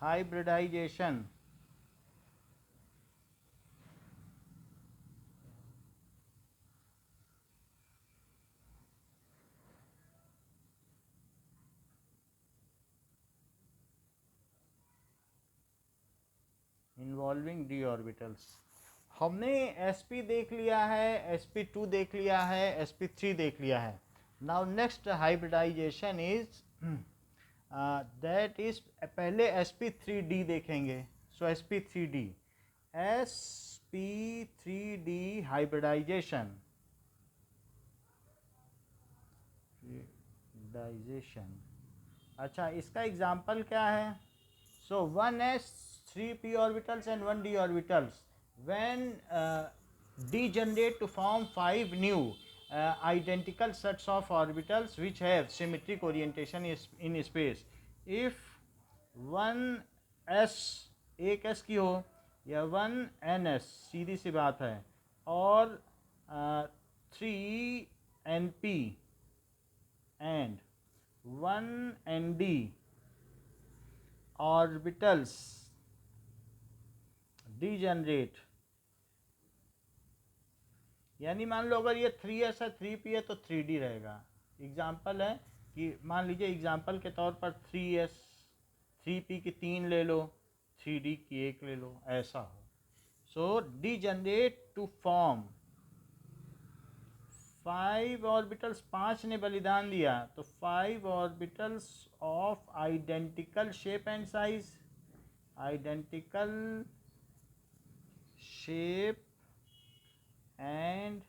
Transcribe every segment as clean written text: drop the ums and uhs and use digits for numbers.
hybridization involving d orbitals. हमने sp देख लिया है, sp2 देख लिया है, sp3 देख लिया है। Now next hybridization is that is, पहले sp3d देखेंगे। सो sp3d, sp3d हाइब्रिडाइजेशन, अच्छा इसका एग्जाम्पल क्या है? So 1s 3p orbitals and 1d orbitals when degenerate to form 5 new identical sets of orbitals which have symmetric orientation in space. If 1s एक s की हो या 1ns, सीधी सी बात है, और 3np and 1nd orbitals degenerate, यानी मान लो अगर ये 3s है 3p है तो 3d रहेगा। एग्जाम्पल है कि मान लीजिए एग्जाम्पल के तौर पर 3s 3p की 3 ले लो, 3d की 1 ले लो, ऐसा हो। सो degenerate टू फॉर्म 5 ऑर्बिटल्स, 5 ने बलिदान दिया तो 5 orbitals of identical shape and size, identical shape and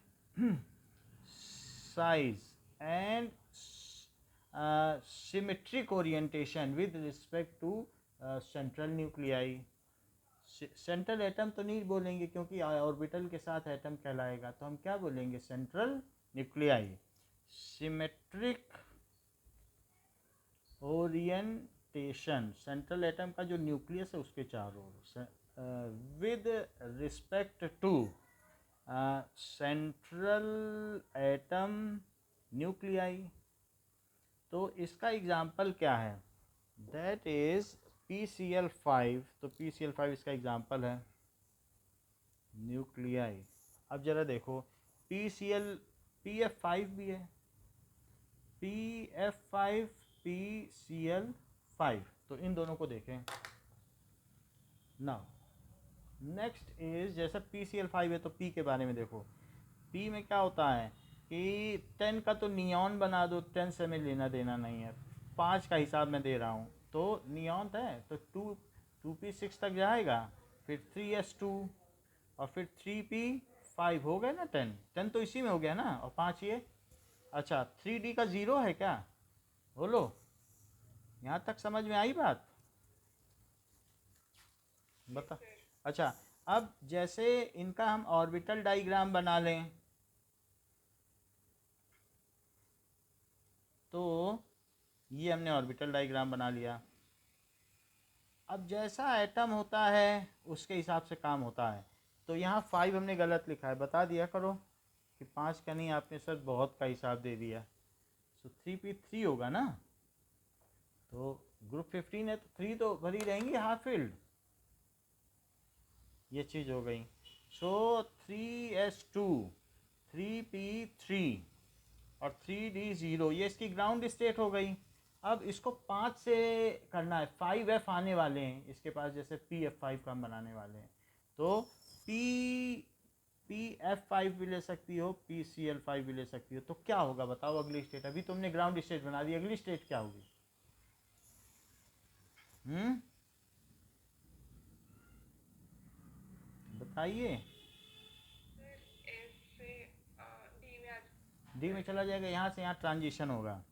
size and symmetric orientation with respect to central nuclei। Central atom तो नहीं बोलेंगे क्योंकि ऑर्बिटल के साथ एटम कहलाएगा, तो हम क्या बोलेंगे? Central nuclei. Symmetric orientation, central atom का जो न्यूक्लियस है उसके चारों ओर, with respect to central atom nuclei। तो इसका एग्जाम्पल क्या है? दैट इज PCl5, तो PCl5 इसका एग्जाम्पल है न्यूक्लियाई। अब जरा देखो, PF5 भी है, PF5 PCl5, तो इन दोनों को देखें। नाउ नेक्स्ट इज, जैसा PCl5 है तो P के बारे में देखो। P में क्या होता है कि 10 का तो नियॉन बना दो, 10 से हमें लेना देना नहीं है, 5 का हिसाब मैं दे रहा हूँ, तो नियॉन है तो 2p6 तक जाएगा, फिर 3s2 और फिर 3p5 हो गए ना, 10 तो इसी में हो गया ना, और 5 ये। अच्छा 3d का 0 है क्या? बोलो, यहाँ तक समझ में आई बात? बता। अच्छा अब जैसे इनका हम ऑर्बिटल डायग्राम बना लें, तो ये हमने ऑर्बिटल डायग्राम बना लिया। अब जैसा एटम होता है उसके हिसाब से काम होता है। तो यहाँ 5 हमने गलत लिखा है, बता दिया करो कि 5 का नहीं, आपने सर बहुत का हिसाब दे दिया। सो 3p3 होगा ना, तो ग्रुप 15 है तो 3 तो भरी रहेंगी हाफ फील्ड, ये चीज़ हो गई। सो 3s2 3p3 और 3d0, ये इसकी ग्राउंड स्टेट हो गई। अब इसको 5 से करना है, 5f आने वाले हैं इसके पास, जैसे pf5 का हम बनाने वाले हैं, तो pf5 भी ले सकती हो, pcl5 भी ले सकती हो। तो क्या होगा बताओ अगली स्टेट? अभी तुमने ग्राउंड स्टेट बना दी, अगली स्टेट क्या होगी? बताइए। डी में चला जाएगा, यहाँ से यहाँ ट्रांजिशन होगा,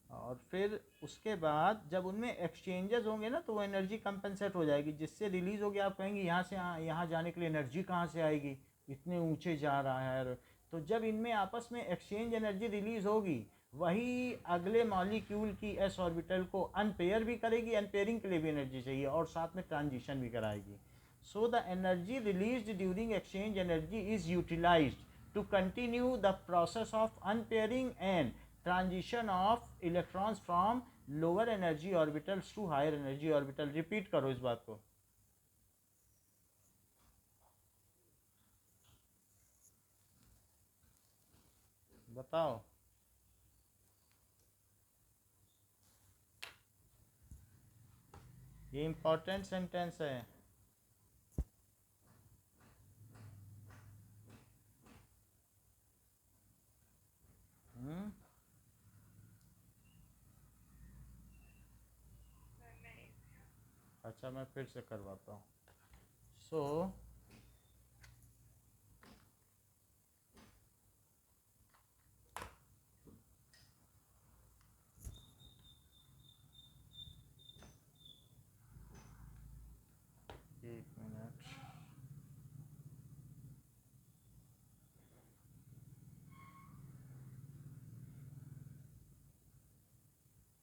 और फिर उसके बाद जब उनमें एक्सचेंजेस होंगे ना तो वो एनर्जी कंपनसेट हो जाएगी, जिससे रिलीज होगी। आप कहेंगे यहाँ से यहाँ जाने के लिए एनर्जी कहाँ से आएगी, इतने ऊंचे जा रहा है। तो जब इनमें आपस में एक्सचेंज एनर्जी रिलीज होगी, वही अगले मॉलिक्यूल की एस ऑर्बिटल को अनपेयर भी करेगी, अनपेयरिंग के लिए भी एनर्जी चाहिए, और साथ में ट्रांजिशन भी कराएगी। So the energy released during exchange energy is utilized to continue the process of unpairing and transition of electrons from lower energy orbitals to higher energy orbital. Repeat करो इस बात को। बताओ। ये इंपॉर्टेंट सेंटेंस है। अच्छा मैं फिर से करवाता हूँ। सो एक मिनट।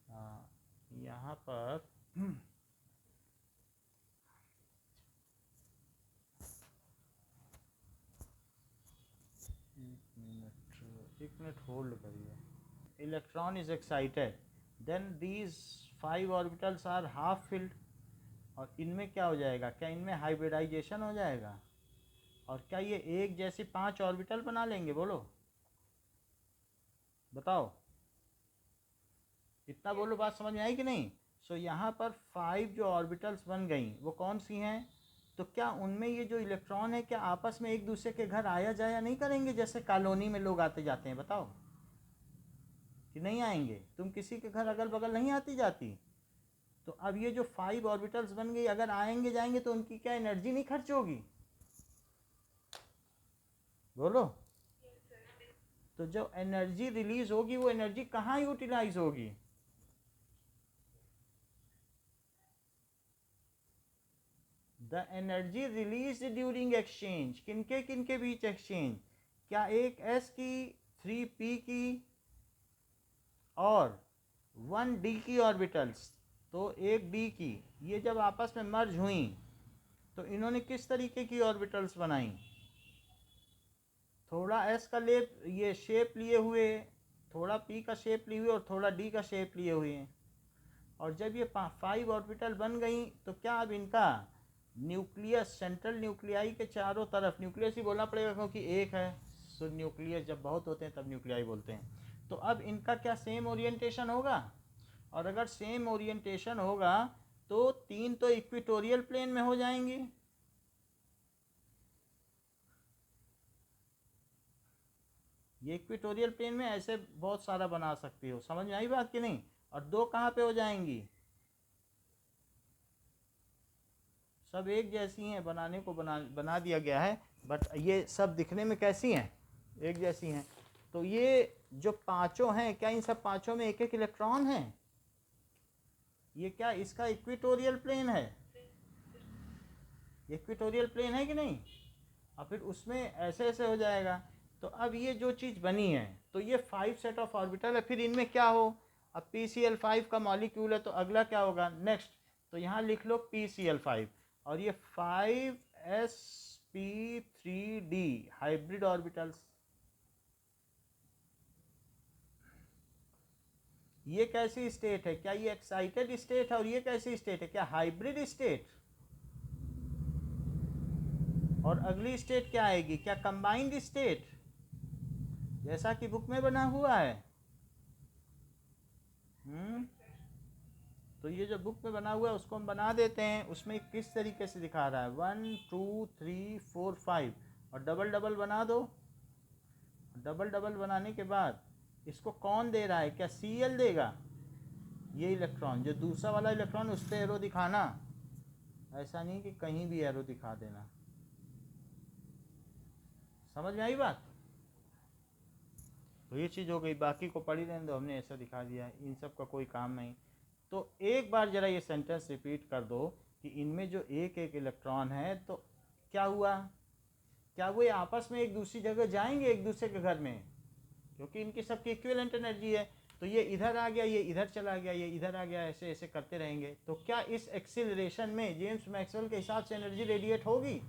हाँ यहाँ पर एक मिनट होल्ड करिए। Electron is excited, then these 5 orbitals are half filled. और इनमें क्या हो जाएगा? क्या इनमें हाइब्रिडाइजेशन हो जाएगा? और क्या ये एक जैसी 5 ऑर्बिटल बना लेंगे? बोलो बताओ, इतना बोलो, बात समझ में आई कि नहीं? सो यहाँ पर 5 जो ऑर्बिटल्स बन गई वो कौन सी हैं? तो क्या उनमें ये जो इलेक्ट्रॉन है क्या आपस में एक दूसरे के घर आया जाया नहीं करेंगे जैसे कॉलोनी में लोग आते जाते हैं? बताओ कि नहीं आएंगे? तुम किसी के घर अगल बगल नहीं आती जाती? तो अब ये जो 5 ऑर्बिटल्स बन गई, अगर आएंगे जाएंगे तो उनकी क्या एनर्जी नहीं खर्च होगी? बोलो। तो जो एनर्जी रिलीज होगी वो एनर्जी कहाँ यूटिलाइज होगी? The energy release during exchange. किनके बीच एक्सचेंज? क्या एक एस की, 3p की और 1d की ऑर्बिटल्स, तो एक d की, ये जब आपस में मर्ज हुई तो इन्होंने किस तरीके की ऑर्बिटल्स बनाई? थोड़ा s का लेप ये शेप लिए हुए, थोड़ा p का शेप लिए हुए और थोड़ा d का शेप लिए हुए। और जब ये 5 ऑर्बिटल बन गई तो क्या अब इनका न्यूक्लियस, सेंट्रल न्यूक्लियाई के चारों तरफ, न्यूक्लियस ही बोलना पड़ेगा क्योंकि एक है, सो न्यूक्लियस जब बहुत होते हैं तब न्यूक्लियाई बोलते हैं। तो अब इनका क्या सेम ओरिएंटेशन होगा? और अगर सेम ओरिएंटेशन होगा तो 3 तो इक्वेटोरियल प्लेन में हो जाएंगी। ये इक्वेटोरियल प्लेन में ऐसे बहुत सारा बना सकती हो। समझ में आई बात कि नहीं? और 2 कहाँ पे हो जाएंगी? सब एक जैसी हैं, बनाने को बना दिया गया है, बट ये सब दिखने में कैसी हैं? एक जैसी हैं। तो ये जो पांचों हैं, क्या इन सब पांचों में एक एक इलेक्ट्रॉन है? ये क्या इसका इक्वेटोरियल प्लेन है? इक्वेटोरियल प्लेन है कि नहीं? और फिर उसमें ऐसे ऐसे हो जाएगा। तो अब ये जो चीज़ बनी है, तो ये 5 सेट ऑफ ऑर्बिटल है। फिर इनमें क्या हो? अब PCl5 का मॉलिक्यूल है तो अगला क्या होगा? नेक्स्ट, तो यहाँ लिख लो PCl5। और ये 5sp3d हाइब्रिड ऑर्बिटल्स। ये कैसी स्टेट है? क्या ये एक्साइटेड स्टेट है? और ये कैसी स्टेट है? क्या हाइब्रिड स्टेट? और अगली स्टेट क्या आएगी? क्या कंबाइंड स्टेट, जैसा कि बुक में बना हुआ है? तो ये जो बुक में बना हुआ है उसको हम बना देते हैं। उसमें किस तरीके से दिखा रहा है? 1 2 3 4 5 और डबल डबल बना दो। डबल डबल बनाने के बाद इसको कौन दे रहा है? क्या Cl देगा? ये इलेक्ट्रॉन, जो दूसरा वाला इलेक्ट्रॉन उस पर एरो दिखाना, ऐसा नहीं कि कहीं भी एरो दिखा देना। समझ में आई बात? तो ये चीज़ हो गई, बाकी को पढ़ी रहने दो, हमने ऐसा दिखा दिया है, इन सब का कोई काम नहीं। तो एक बार ज़रा ये सेंटेंस रिपीट कर दो कि इनमें जो एक एक इलेक्ट्रॉन है तो क्या हुआ? क्या वो आपस में एक दूसरी जगह जाएंगे, एक दूसरे के घर में? क्योंकि इनकी सबकी इक्विवेलेंट एनर्जी है। तो ये इधर आ गया, ये इधर चला गया, ये इधर आ गया, ऐसे ऐसे करते रहेंगे। तो क्या इस एक्सिलरेशन में जेम्स मैक्सवेल के हिसाब से एनर्जी रेडिएट होगी?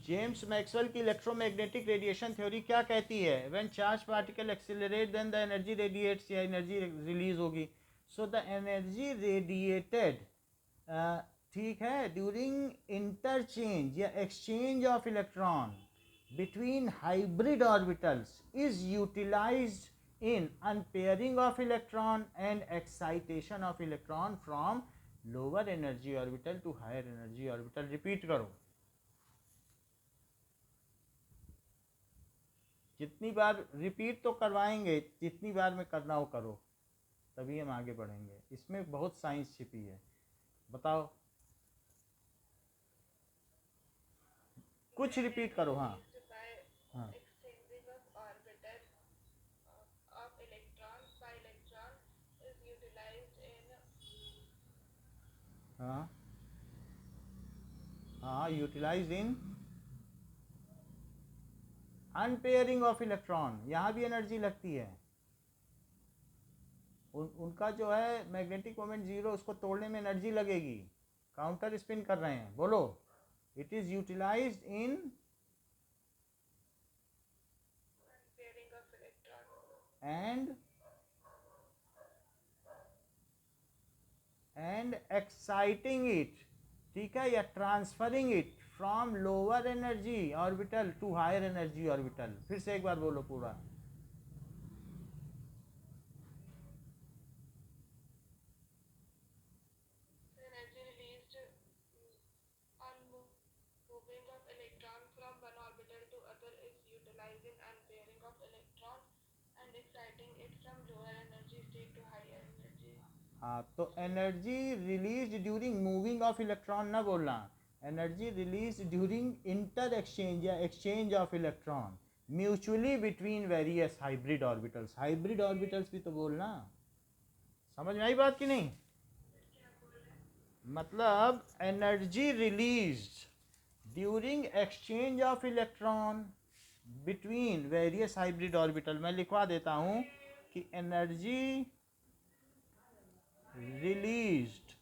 जेम्स मैक्सवेल की इलेक्ट्रोमैग्नेटिक रेडिएशन थ्योरी क्या कहती है? When charge particle accelerate then the energy radiates, या एनर्जी रिलीज होगी. सो द एनर्जी रेडिएटेड, ठीक है, ड्यूरिंग इंटरचेंज या exchange of electron between hybrid orbitals is utilized in unpairing of electron and excitation of electron from lower energy orbital to higher energy orbital. Repeat करो, जितनी बार repeat तो करवाएंगे, जितनी बार में करना हो करो, तभी हम आगे बढ़ेंगे. इसमें बहुत साइंस छिपी है. बताओ, कुछ रिपीट करो. हाँ हाँ, हाँ हाँ, यूटिलाइज इन अनपेयरिंग ऑफ इलेक्ट्रॉन. यहाँ भी एनर्जी लगती है. उनका जो है मैग्नेटिक मोमेंट जीरो, उसको तोड़ने में एनर्जी लगेगी. काउंटर स्पिन कर रहे हैं, बोलो. It is utilized in and exciting it, ठीक है, या transferring it from lower energy orbital to higher energy orbital. फिर से एक बार बोलो पूरा. हाँ, तो energy release during moving of electron ना बोलना, energy release during inter exchange या exchange of electron mutually between various hybrid orbitals. Hybrid orbitals भी तो बोलना. समझ में आई बात कि नहीं? मतलब energy released during exchange of electron between various hybrid orbital. मैं लिखवा देता हूं कि एनर्जी released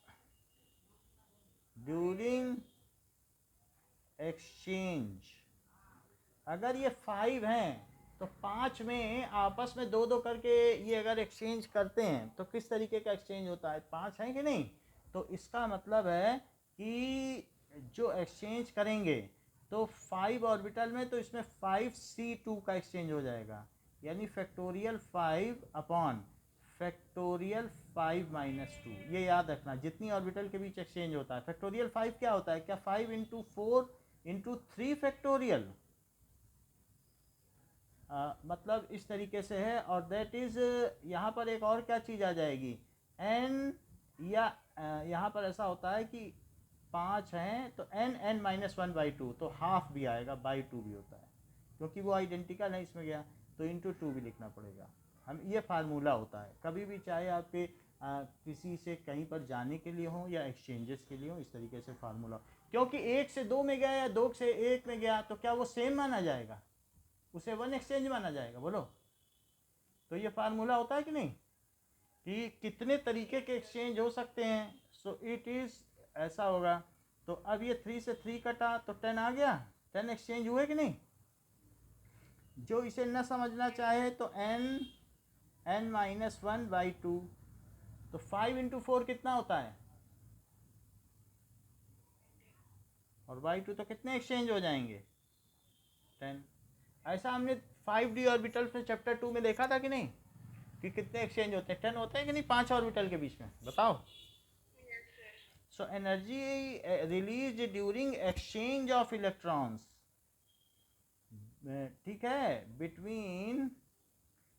during exchange. अगर ये 5 हैं तो 5 में आपस में दो दो करके ये अगर एक्सचेंज करते हैं तो किस तरीके का एक्सचेंज होता है? 5 है कि नहीं? तो इसका मतलब है कि जो एक्सचेंज करेंगे तो 5 ऑर्बिटल में, तो इसमें 5c2 का एक्सचेंज हो जाएगा, यानी फैक्टोरियल 5 अपॉन फैक्टोरियल 5 माइनस 2. ये याद रखना, जितनी ऑर्बिटल के बीच एक्सचेंज होता है. फैक्टोरियल 5 क्या होता है? क्या 5 इंटू 4 इंटू 3 फैक्टोरियल, मतलब इस तरीके से है. और दैट इज, यहाँ पर एक और क्या चीज़ आ जाएगी, n, या यहाँ पर ऐसा होता है कि 5 हैं तो n माइनस 1 बाई 2, तो हाफ भी आएगा, बाई 2 भी होता है, क्योंकि वो आइडेंटिकल है इसमें गया, तो इंटू 2 भी लिखना पड़ेगा. हम ये फार्मूला होता है कभी भी, चाहे आपके किसी से कहीं पर जाने के लिए हो या एक्सचेंजेस के लिए हो, इस तरीके से फार्मूला. क्योंकि 1 से 2 में गया या 2 से 1 में गया तो क्या वो सेम माना जाएगा? उसे वन एक्सचेंज माना जाएगा, बोलो. तो ये फार्मूला होता है कि नहीं, कि कितने तरीके के एक्सचेंज हो सकते हैं. सो इट इज ऐसा होगा. तो अब ये 3 से 3 कटा तो 10 आ गया. 10 एक्सचेंज हुए कि नहीं? जो इसे न समझना चाहे तो n माइनस 1 बाई 2, तो 5 इंटू 4 कितना होता है? और बाई 2 तो कितने एक्सचेंज हो जाएंगे? 10. ऐसा हमने 5d ऑर्बिटल्स में चैप्टर 2 में देखा था कि नहीं, कि कितने एक्सचेंज होते हैं? 10 होते हैं कि नहीं 5 ऑर्बिटल के बीच में? बताओ. So energy release during exchange of electrons, ठीक है, between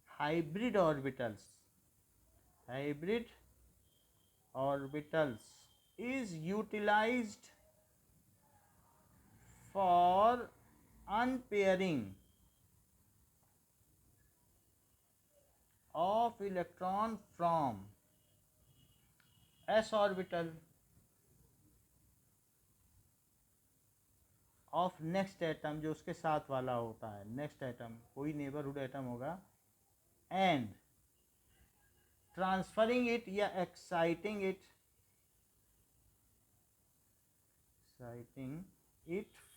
hybrid orbitals. Hybrid orbitals is utilized for unpairing of electron from s orbital of next atom, जो उसके साथ वाला होता है, next atom, कोई neighborhood atom होगा, and transferring it या exciting it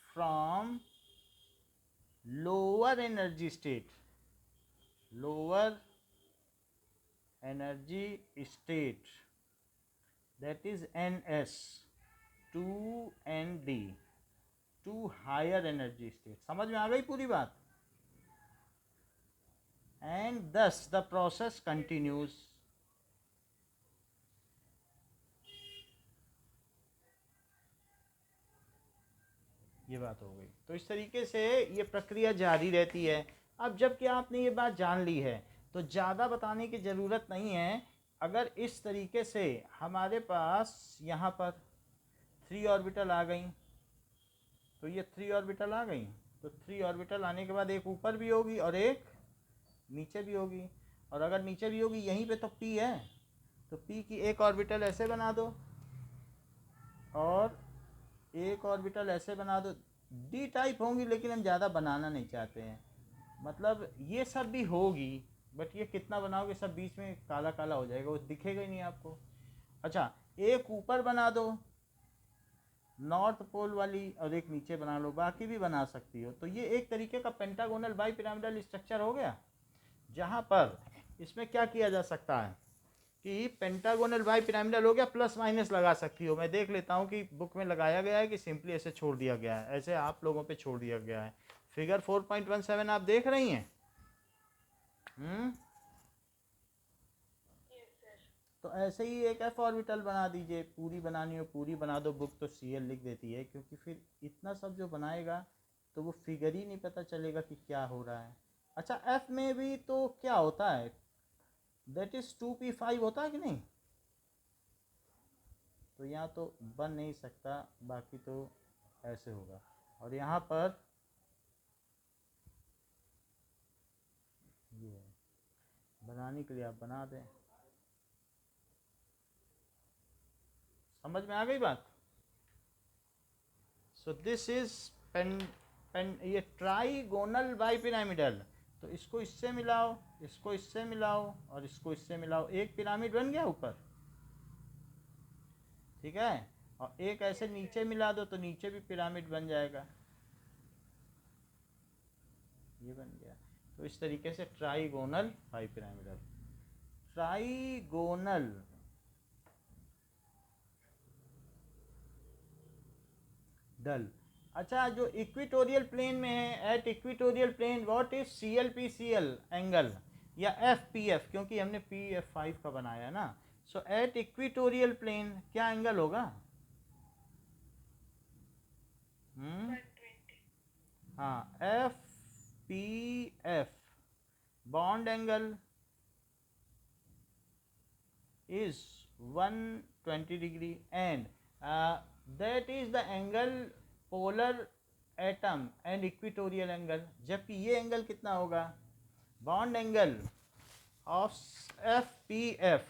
from lower energy state, lower energy state, that is NS, to ND, to higher energy state. समझ में आ गई पूरी बात? एंड दस द प्रोसेस कंटिन्यूज। ये बात हो गई। तो इस तरीके से ये प्रक्रिया जारी रहती है। अब जबकि आपने ये बात जान ली है तो ज़्यादा बताने की ज़रूरत नहीं है। अगर इस तरीके से हमारे पास यहाँ पर 3 ऑर्बिटल आ गई, तो ये 3 ऑर्बिटल आ गई, तो 3 ऑर्बिटल आने के बाद एक ऊपर भी होगी और एक नीचे भी होगी। और अगर नीचे भी होगी यहीं पे तो P है, तो P की एक ऑर्बिटल ऐसे बना दो और एक ऑर्बिटल ऐसे बना दो। डी टाइप होंगी लेकिन हम ज़्यादा बनाना नहीं चाहते हैं। मतलब ये सब भी होगी बट ये कितना बनाओगे, सब बीच में काला काला हो जाएगा, वो दिखेगा ही नहीं आपको। अच्छा, एक ऊपर बना दो नॉर्थ पोल वाली और एक नीचे बना लो, बाकी भी बना सकती हो। तो ये एक तरीके का पेंटागोनल बाई पिरामिडल स्ट्रक्चर हो गया, जहाँ पर इसमें क्या किया जा सकता है कि पेंटागोनल बाई पिरामिडल हो गया, प्लस माइनस लगा सकती हो। मैं देख लेता हूँ कि बुक में लगाया गया है कि सिंपली ऐसे छोड़ दिया गया है, ऐसे आप लोगों पे छोड़ दिया गया है। फिगर 4.17 आप देख रही हैं? तो ऐसे ही एक एफ ऑर्बिटल बना दीजिए। पूरी बनानी हो पूरी बना दो, बुक तो CL लिख देती है, क्योंकि फिर इतना सब जो बनाएगा तो वो फिगर ही नहीं पता चलेगा कि क्या हो रहा है। अच्छा, एफ में भी तो क्या होता है, दैट इज 2p5 होता है कि नहीं? तो यहाँ तो बन नहीं सकता, बाकी तो ऐसे होगा। और यहाँ पर ये बनाने के लिए आप बना दें। समझ में आ गई बात? सो दिस इज पेन ये ट्राइगोनल बाई पिरामिडल। तो इसको इससे मिलाओ, इसको इससे मिलाओ और इसको इससे मिलाओ, एक पिरामिड बन गया ऊपर, ठीक है। और एक ऐसे नीचे मिला दो तो नीचे भी पिरामिड बन जाएगा, ये बन गया। तो इस तरीके से ट्राइगोनल बाई पिरामिडल, ट्राइगोनल डल। अच्छा, जो इक्विटोरियल प्लेन में है, at equatorial plane what is CLPCL angle या FPF, क्योंकि हमने PF5 का बनाया ना। सो एट इक्विटोरियल प्लेन क्या एंगल होगा? हाँ, FPF bond angle is 120 degree and that is the angle polar atom and equatorial angle। जबकि ये एंगल कितना होगा? Bond angle of FPF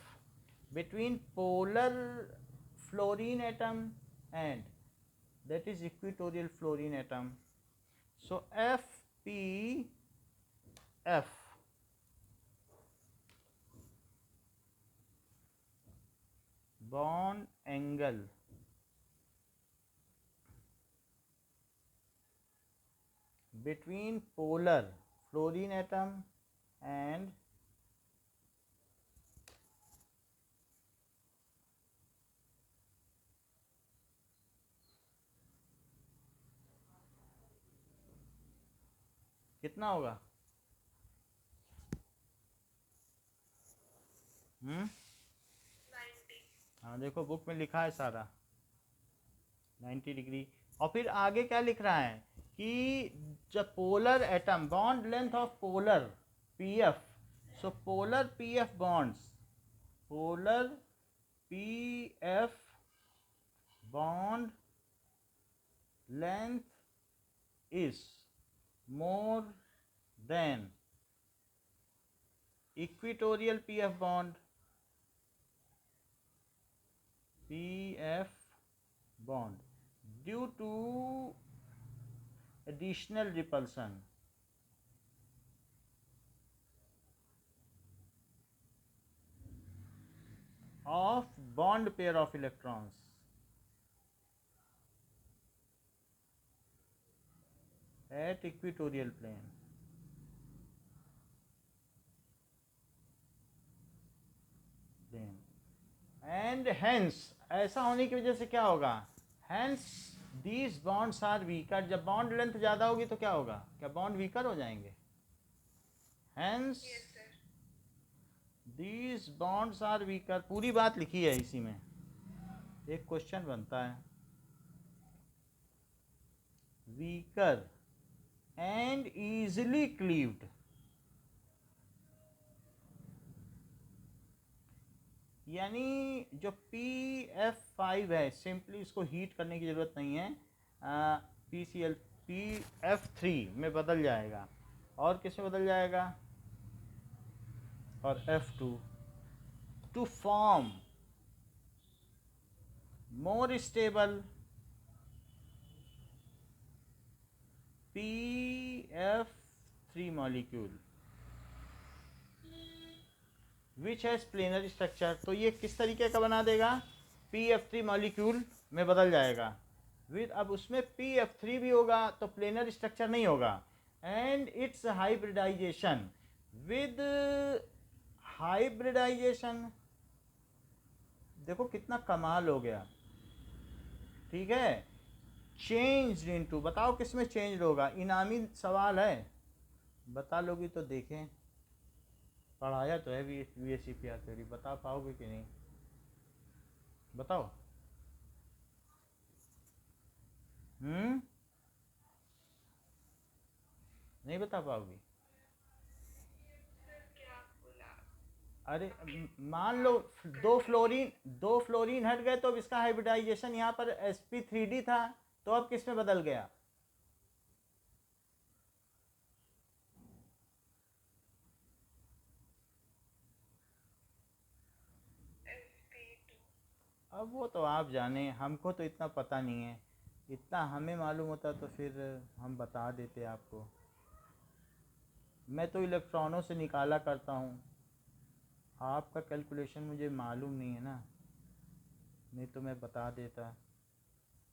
between polar fluorine atom and that is equatorial fluorine atom। so FPF bond angle between polar fluorine atom and कितना होगा? हाँ देखो book में लिखा है सारा 90 डिग्री। और फिर आगे क्या लिख रहा है कि जब polar atom bond length of polar PF, so polar PF bonds, polar PF bond length is more than equatorial PF bond, due to additional repulsion of bond pair of electrons at equatorial plane. And hence, ऐसा होने की वजह से क्या होगा, hence these bonds are weaker. जब bond length ज़्यादा होगी तो क्या होगा, क्या बॉन्ड वीकर हो जाएंगे? Hence these bonds are weaker. पूरी बात लिखी है इसी में, एक क्वेश्चन बनता है। वीकर एंड easily cleaved, यानी जो PF5 है, सिंपली इसको हीट करने की ज़रूरत नहीं है, PCl PF3 में बदल जाएगा। और किस में बदल जाएगा, और F2 to form more stable PF3 molecule which has planar structure. तो ये किस तरीके का बना देगा, PF3 मॉलिक्यूल में बदल जाएगा विद, अब उसमें PF3 भी होगा तो प्लेनर स्ट्रक्चर नहीं होगा। And its hybridization, with hybridization, देखो कितना कमाल हो गया, ठीक है। चेंज इनटू, बताओ किस में चेंज होगा, इनामी सवाल है, बता लोगी तो देखें। पढ़ाया तो है VSEPR थ्योरी, बता पाओगे कि नहीं, बताओ। नहीं बता पाओगी? अरे मान लो दो फ्लोरीन हट गए तो अब इसका हाइब्रिडाइजेशन यहाँ पर sp3d था, तो अब किस में बदल गया, अब वो तो आप जाने, हमको तो इतना पता नहीं है। इतना हमें मालूम होता तो फिर हम बता देते आपको। मैं तो इलेक्ट्रॉनों से निकाला करता हूँ, आपका कैलकुलेशन मुझे मालूम नहीं है ना, नहीं तो मैं बता देता।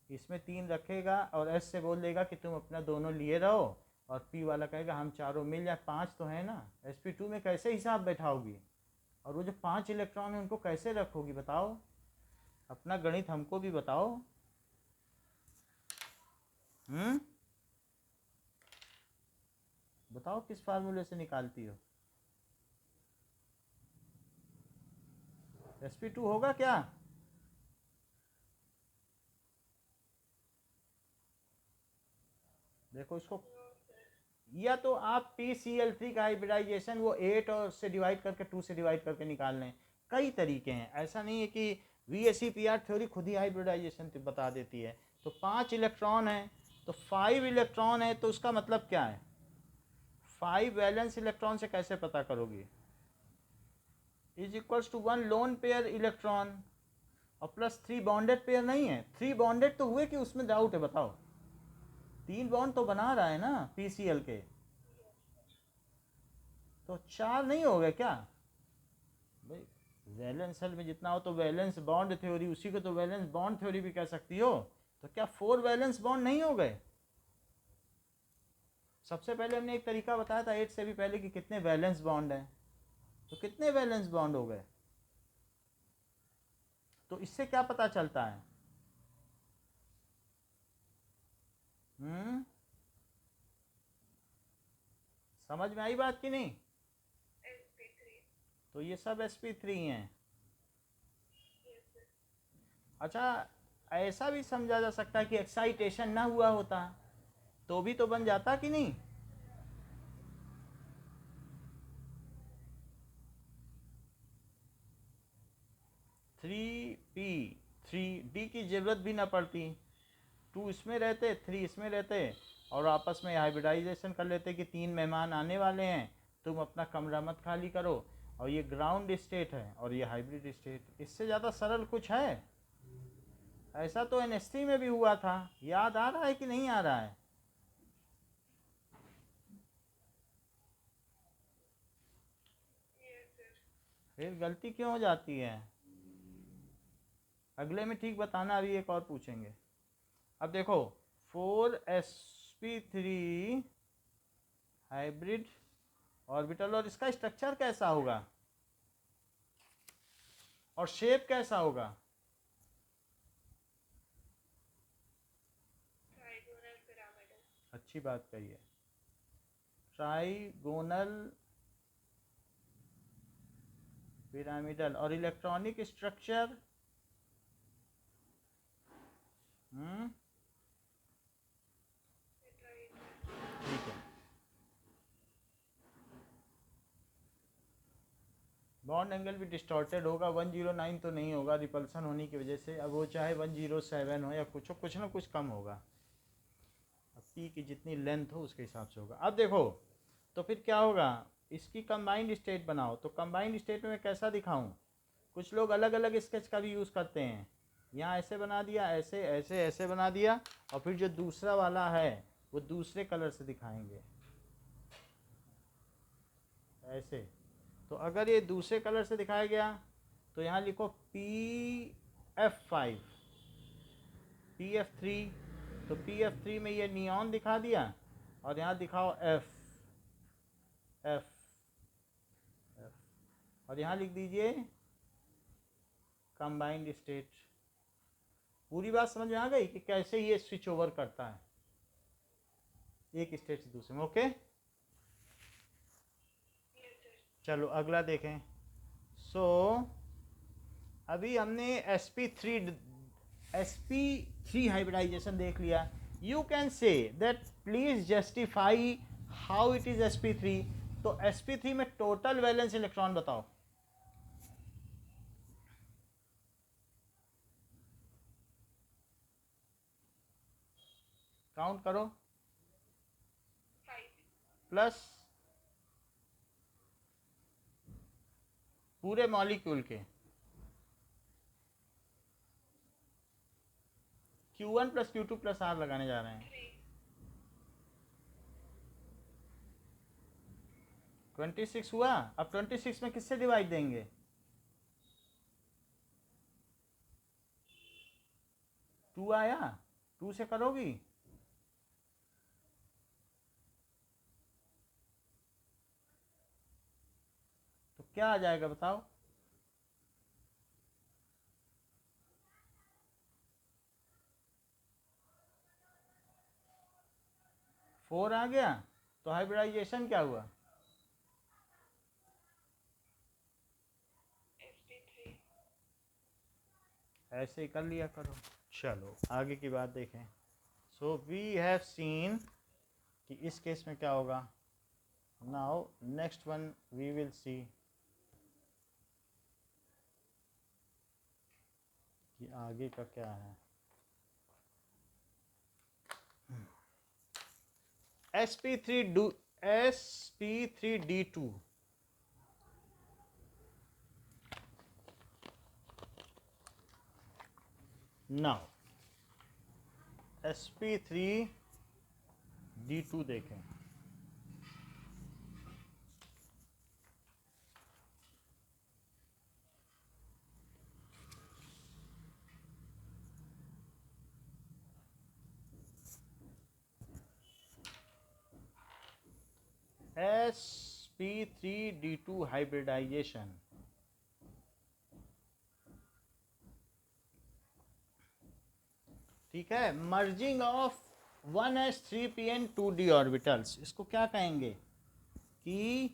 इसमें 3 रखेगा और S से बोल देगा कि तुम अपना दोनों लिए रहो, और P वाला कहेगा हम चारों मिल जाए, 5 तो है ना। sp2 में कैसे हिसाब बैठाओगी, और वो जो 5 इलेक्ट्रॉन है उनको कैसे रखोगी, बताओ, अपना गणित हमको भी बताओ। बताओ किस फार्मूले से निकालती हो, sp2 होगा क्या, देखो इसको, या तो आप PCl3 का हाइब्रिडाइजेशन वो 8 और से डिवाइड करके 2 से डिवाइड करके निकाल लें। कई तरीके हैं, ऐसा नहीं है कि VSEPR थ्योरी खुद ही हाइब्रिडाइजेशन बता देती है। तो 5 इलेक्ट्रॉन है तो 5 इलेक्ट्रॉन है, तो उसका मतलब क्या है, 5 वैलेंस इलेक्ट्रॉन से कैसे पता करोगी, is equals to 1 lone pair electron और प्लस 3 बॉन्डेड पेयर नहीं है। 3 बॉन्डेड तो हुए कि उसमें डाउट है, बताओ, 3 बॉन्ड तो बना रहा है ना PCl के, तो 4 नहीं हो गए क्या भाई, वैलेंस सेल में जितना हो तो वैलेंस बॉन्ड थ्योरी, उसी को तो वैलेंस बॉन्ड थ्योरी भी कह सकती हो। तो क्या 4 वैलेंस बॉन्ड नहीं हो गए? सबसे पहले हमने एक तरीका बताया था 8 से भी पहले कि कितने वैलेंस बॉन्ड हैं, तो कितने वैलेंस बॉन्ड हो गए, तो इससे क्या पता चलता है, समझ में आई बात कि नहीं? तो ये सब sp3 हैं। अच्छा, ऐसा भी समझा जा सकता है कि एक्साइटेशन ना हुआ होता तो भी तो बन जाता कि नहीं, थ्री पी 3d की जरूरत भी ना पड़ती, 2 इसमें रहते 3 इसमें रहते, और आपस में हाइब्रिडाइजेशन कर लेते कि 3 मेहमान आने वाले हैं, तुम अपना कमरा मत खाली करो, और ये ग्राउंड स्टेट है और ये हाइब्रिड स्टेट, इससे ज़्यादा सरल कुछ है? ऐसा तो NH3 में भी हुआ था, याद आ रहा है कि नहीं आ रहा है? फिर गलती क्यों हो जाती है, अगले में ठीक बताना, अभी एक और पूछेंगे। अब देखो 4sp sp3 हाइब्रिड ऑर्बिटल, और इसका स्ट्रक्चर कैसा होगा और शेप कैसा होगा? अच्छी बात कही है, ट्राइगोनल पिरामिडल। और इलेक्ट्रॉनिक स्ट्रक्चर ठीक है। बॉन्ड एंगल भी डिस्टॉर्टेड होगा, 109 तो नहीं होगा रिपल्सन होने की वजह से। अब वो चाहे 107 हो या कुछ ना कुछ कम होगा। अब पी की जितनी लेंथ हो उसके हिसाब से होगा। अब देखो तो फिर क्या होगा, इसकी कंबाइंड स्टेट बनाओ। तो कंबाइंड स्टेट में कैसा दिखाऊं? कुछ लोग अलग अलग स्केच का भी यूज़ करते हैं। यहाँ ऐसे बना दिया, ऐसे ऐसे ऐसे बना दिया, और फिर जो दूसरा वाला है वो दूसरे कलर से दिखाएंगे ऐसे। तो अगर ये दूसरे कलर से दिखाया गया तो यहाँ लिखो PF5 PF3। तो PF3 में ये नियॉन दिखा दिया, और यहाँ दिखाओ F F F, और यहाँ लिख दीजिए कंबाइंड स्टेट। पूरी बात समझ में आ गई कि कैसे ये स्विच ओवर करता है एक स्टेट से दूसरे में। ओके, चलो अगला देखें। सो अभी हमने sp3 हाइब्रिडाइजेशन देख लिया। You can say that please justify how it is sp3। तो sp3 में टोटल वैलेंस इलेक्ट्रॉन बताओ। काउंट करो, प्लस पूरे मॉलिक्यूल के Q1 plus Q2 plus R लगाने जा रहे हैं। 26 हुआ। अब 26 में किससे डिवाइड देंगे? टू आया, 2 से करोगी? तो क्या आ जाएगा बताओ? 4 आ गया। तो हाइब्रिडाइजेशन क्या हुआ? ऐसे ही कर लिया करो। चलो आगे की बात देखें। सो वी हैव सीन कि इस केस में क्या होगा। Now next one we will see कि आगे का क्या है। sp3d2 नाउ sp3d2 देखें। sp3d2 hybridisation. ठीक है, merging of 1s3pn 2d orbitals. इसको क्या कहेंगे कि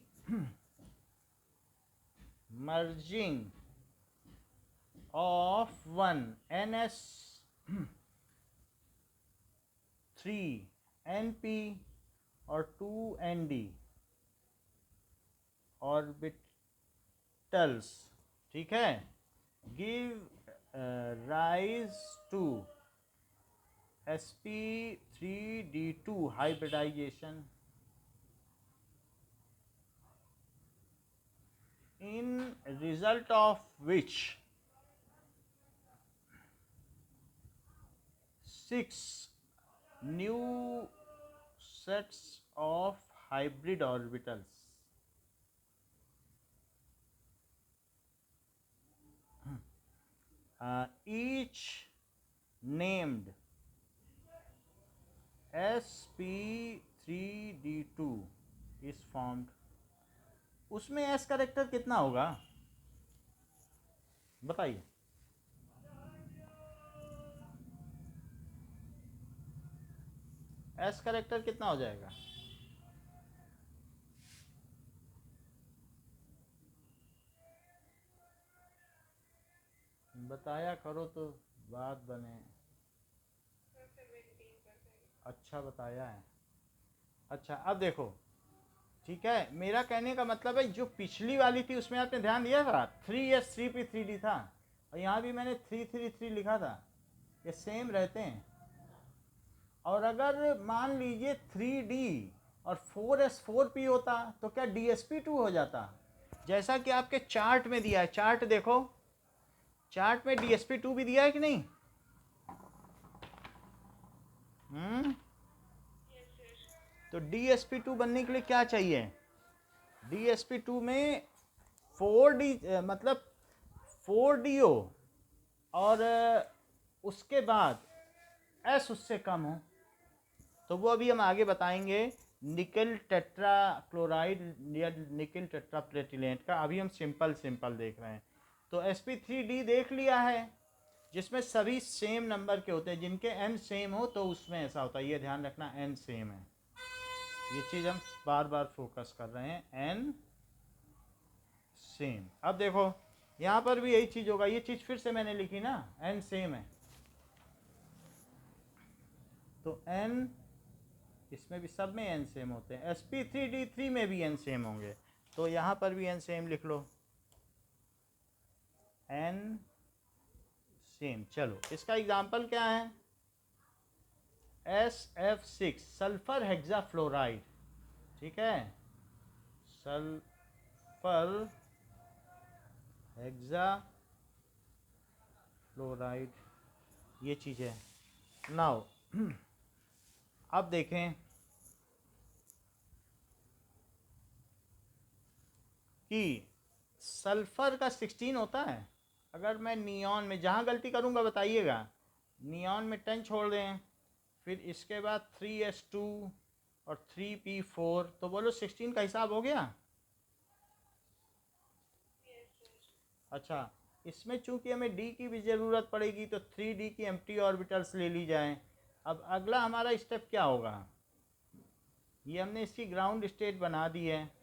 मर्जिंग ऑफ 1ns3np और 2nd ऑर्बिटल्स, ठीक है, give rise to sp3d2 hybridization in result of which 6 new sets of hybrid orbitals each named sp3d2 is formed, उसमें एस करेक्टर कितना होगा बताइए। एस करेक्टर कितना हो जाएगा? बताया करो तो बात बने। अच्छा बताया है। अच्छा अब देखो, ठीक है, मेरा कहने का मतलब है जो पिछली वाली थी उसमें आपने ध्यान दिया था 3s3p3d था, और यहाँ भी मैंने 333 लिखा था, ये सेम रहते हैं। और अगर मान लीजिए 3d और 4s4p होता तो क्या dsp2 हो जाता, जैसा कि आपके चार्ट में दिया है। चार्ट देखो, चार्ट में dsp2 भी दिया है कि नहीं? तो dsp2 बनने के लिए क्या चाहिए? dsp2 में 4d मतलब 4do और उसके बाद s उससे कम हो, तो वो अभी हम आगे बताएंगे निकल टेट्रा क्लोराइड या निकल टेट्रा प्लेटिलेट का। अभी हम सिंपल देख रहे हैं। तो sp3d देख लिया है, जिसमें सभी सेम नंबर के होते हैं, जिनके n सेम हो तो उसमें ऐसा होता है, ये ध्यान रखना n सेम है, ये चीज़ हम बार बार फोकस कर रहे हैं, n सेम। अब देखो यहाँ पर भी यही चीज़ होगा, ये चीज़ फिर से मैंने लिखी ना, n सेम है तो n, इसमें भी सब में n सेम होते हैं, sp3d3 में भी n सेम होंगे, तो यहाँ पर भी n सेम लिख लो, n सेम। चलो इसका एग्जांपल क्या है? SF6 सल्फर हेक्साफ्लोराइड, ठीक है, सल्फर हेक्साफ्लोराइड, ये चीज़ है। नाउ अब देखें कि सल्फर का 16 होता है। अगर मैं नियॉन में, जहाँ गलती करूँगा बताइएगा, नियॉन में 10 छोड़ दें, फिर इसके बाद 3s2 और 3p4, तो बोलो 16 का हिसाब हो गया। अच्छा, इसमें चूंकि हमें डी की भी ज़रूरत पड़ेगी तो 3d की एम्प्टी ऑर्बिटल्स ले ली जाएं। अब अगला हमारा स्टेप क्या होगा? ये हमने इसकी ग्राउंड स्टेट बना दी है,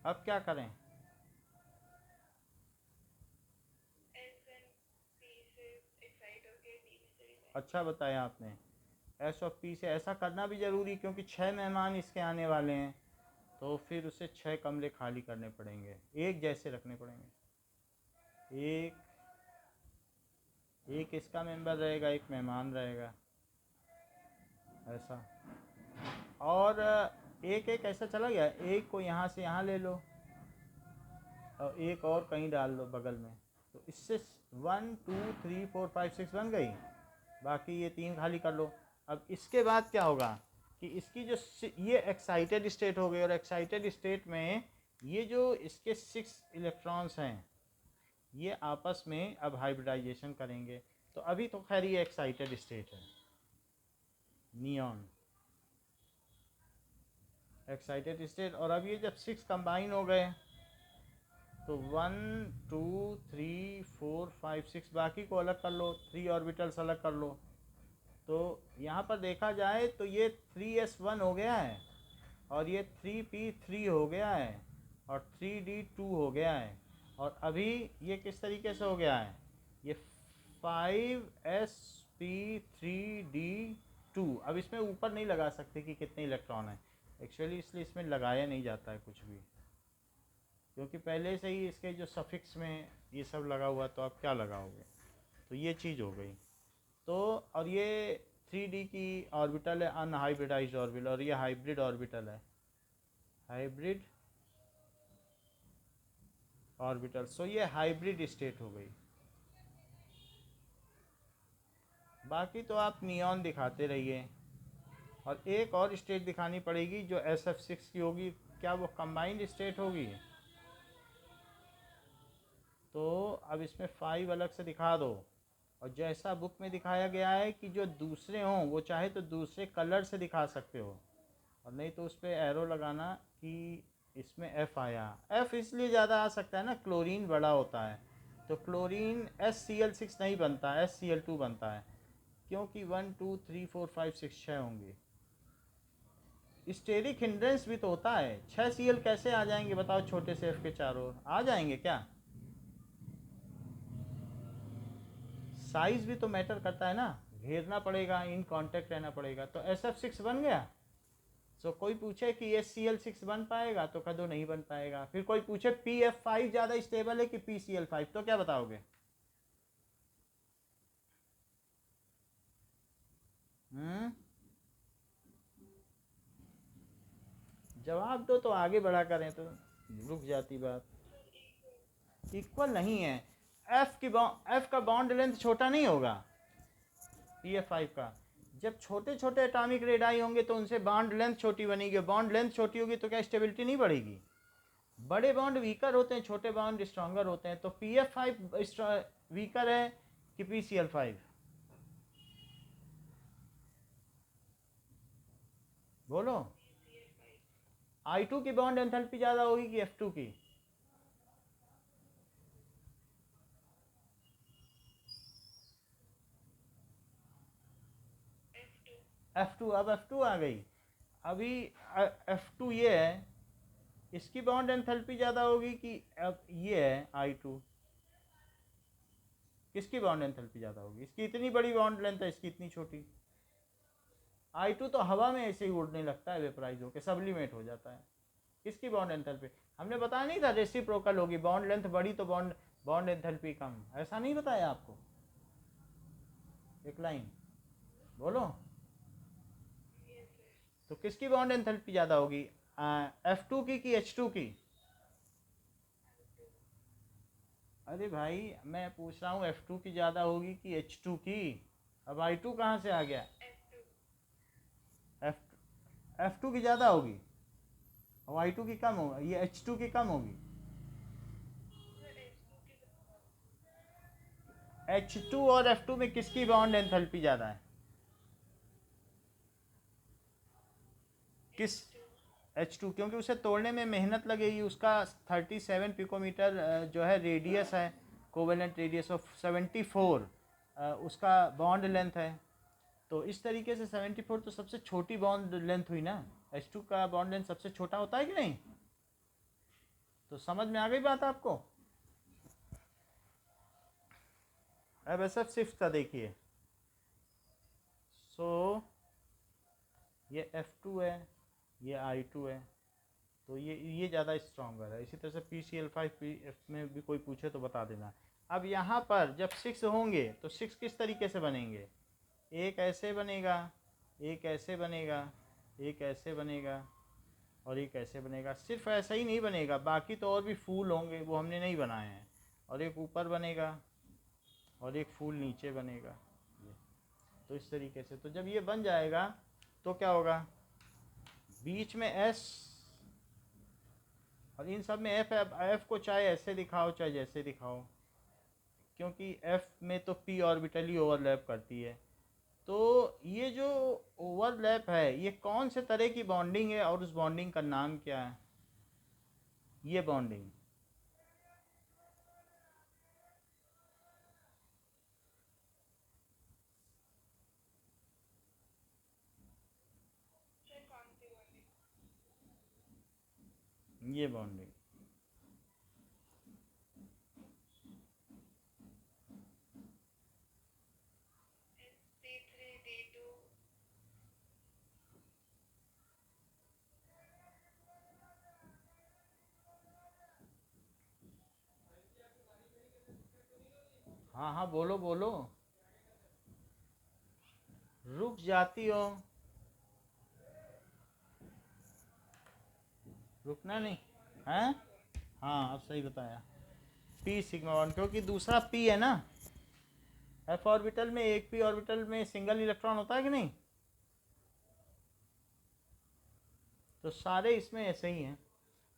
अब क्या करें? अच्छा बताया आपने, एस ऑफ पी से ऐसा करना भी ज़रूरी, क्योंकि 6 मेहमान इसके आने वाले हैं, तो फिर उसे 6 कमरे खाली करने पड़ेंगे, एक जैसे रखने पड़ेंगे। एक इसका मेंबर रहेगा, एक मेहमान रहेगा, ऐसा। और एक एक ऐसा चला गया, एक को यहाँ से यहाँ ले लो और एक और कहीं डाल लो बगल में, तो इससे 1 2 3 4 5 6 बन गई, बाकी ये 3 खाली कर लो। अब इसके बाद क्या होगा कि इसकी जो ये एक्साइटेड स्टेट हो गई, और एक्साइटेड स्टेट में ये जो इसके 6 इलेक्ट्रॉन्स हैं ये आपस में अब हाइब्रिडाइजेशन करेंगे। तो अभी तो खैर ये एक्साइटेड स्टेट है, नियॉन एक्साइटेड स्टेट, और अब ये जब 6 कंबाइन हो गए तो 1 2 3 4 5 6, बाकी को अलग कर लो, 3 ऑर्बिटल्स अलग कर लो। तो यहाँ पर देखा जाए तो ये 3s1 हो गया है, और ये 3p3 हो गया है, और 3d2 हो गया है, और अभी ये किस तरीके से हो गया है, ये 5sp3d2। अब इसमें ऊपर नहीं लगा सकते कि कितने इलेक्ट्रॉन हैं एक्चुअली, इसलिए इसमें लगाया नहीं जाता है कुछ भी, क्योंकि पहले से ही इसके जो सफिक्स में ये सब लगा हुआ, तो आप क्या लगाओगे। तो ये चीज़ हो गई। तो और ये 3d की ऑर्बिटल है अनहाइब्रिडाइज्ड ऑर्बिटल, और ये हाइब्रिड ऑर्बिटल है, हाइब्रिड ऑर्बिटल। सो ये हाइब्रिड स्टेट हो गई। बाकी तो आप नियॉन दिखाते रहिए, और एक और स्टेट दिखानी पड़ेगी जो SF6 की होगी, क्या वो कंबाइंड स्टेट होगी? तो अब इसमें 5 अलग से दिखा दो, और जैसा बुक में दिखाया गया है कि जो दूसरे हों वो चाहे तो दूसरे कलर से दिखा सकते हो, और नहीं तो उस पर एरो लगाना कि इसमें एफ़ आया। एफ़ इसलिए ज़्यादा आ सकता है ना, क्लोरीन बड़ा होता है, तो क्लोरीन SCl6 नहीं बनता, SCl2 बनता है, क्योंकि 1 2 3 4 5 6 6 होंगे। स्टेरिक हिंड्रेंस भी तो होता है, 6 Cl कैसे आ जाएंगे बताओ, छोटे से एफ के चारों आ जाएंगे क्या? साइज भी तो मैटर करता है ना, घेरना पड़ेगा, इन कांटेक्ट रहना पड़ेगा, तो SF6 बन गया। सो कोई पूछे कि SCl6 बन पाएगा तो कह दो नहीं बन पाएगा। फिर कोई पूछे PF5 ज़्यादा स्टेबल है कि PCl5, तो क्या बताओगे? जवाब दो तो आगे बढ़ा करें, तो रुक जाती बात। इक्वल नहीं है, एफ का बॉन्ड लेंथ छोटा नहीं होगा PF5 का। जब छोटे छोटे एटॉमिक रेडाई होंगे तो उनसे बॉन्ड लेंथ छोटी बनेगी, बॉन्ड लेंथ छोटी होगी तो क्या स्टेबिलिटी नहीं बढ़ेगी? बड़े बॉन्ड वीकर होते हैं, छोटे बॉन्ड स्ट्रांगर होते हैं, तो PF5 वीकर है कि PCl5? बोलो। I2 की बॉन्ड एंथैल्पी ज़्यादा होगी कि F2 की? F2। अब F2 आ गई। अभी F2 ये है, इसकी बॉन्ड एंथैल्पी ज़्यादा होगी कि अब ये है I2? किसकी बॉन्ड एंथैल्पी ज़्यादा होगी? इसकी इतनी बड़ी बॉन्ड लेंथ है, इसकी इतनी छोटी। I2 तो हवा में ऐसे ही उड़ने लगता है, वेपराइज होकर सब्लिमेट हो जाता है। किसकी बॉन्ड एंथैल्पी? हमने बताया नहीं था रेसिप्रोकल होगी, बॉन्ड लेंथ बड़ी तो बॉन्ड बॉन्ड एंथैल्पी कम, ऐसा नहीं बताया आपको? एक लाइन बोलो। तो किसकी बॉन्ड एंथैल्पी ज़्यादा होगी, F2 की कि H2 की? अरे भाई मैं पूछ रहा हूँ F2 की ज़्यादा होगी कि H2 की? अब I2 कहाँ से आ गया? F F2 की ज़्यादा होगी और I2 की कम होगी, ये H2 की कम होगी। H2 और F2 में किसकी बॉन्ड एंथैल्पी ज़्यादा है? किस? H2, क्योंकि उसे तोड़ने में मेहनत लगेगी। उसका 37 पिकोमीटर जो है रेडियस है, कोवेलेंट रेडियस ऑफ 74 उसका बॉन्ड लेंथ है। तो इस तरीके से 74 तो सबसे छोटी बॉन्ड लेंथ हुई ना, H2 का बॉन्ड लेंथ सबसे छोटा होता है कि नहीं? तो समझ में आ गई बात आपको? अब SF6 का देखिए। सो ये F2 है, ये I2 है, तो ये ज़्यादा स्ट्रॉन्गर है। इसी तरह से PCl5 में भी कोई पूछे तो बता देना। अब यहाँ पर जब 6 होंगे तो 6 किस तरीके से बनेंगे? एक ऐसे बनेगा, एक ऐसे बनेगा, एक ऐसे बनेगा और एक ऐसे बनेगा। सिर्फ ऐसा ही नहीं बनेगा, बाकी तो और भी फूल होंगे, वो हमने नहीं बनाए हैं। और एक ऊपर बनेगा और एक फूल नीचे बनेगा, ये। तो इस तरीके से तो जब ये बन जाएगा तो क्या होगा, बीच में S और इन सब में F को चाहे ऐसे दिखाओ चाहे जैसे दिखाओ, क्योंकि F में तो p ऑर्बिटल ही ओवरलैप करती है। तो ये जो ओवरलैप है ये कौन से तरह की बॉन्डिंग है और उस बॉन्डिंग का नाम क्या है? ये बॉन्डिंग ये बॉन्डिंग हाँ हाँ बोलो बोलो, रुक जाती हो। रुकना नहीं है। हाँ अब सही बताया, p सिग्मा वन, क्योंकि दूसरा p है ना। f ऑर्बिटल में एक p ऑर्बिटल में सिंगल इलेक्ट्रॉन होता है कि नहीं? तो सारे इसमें ऐसे ही हैं।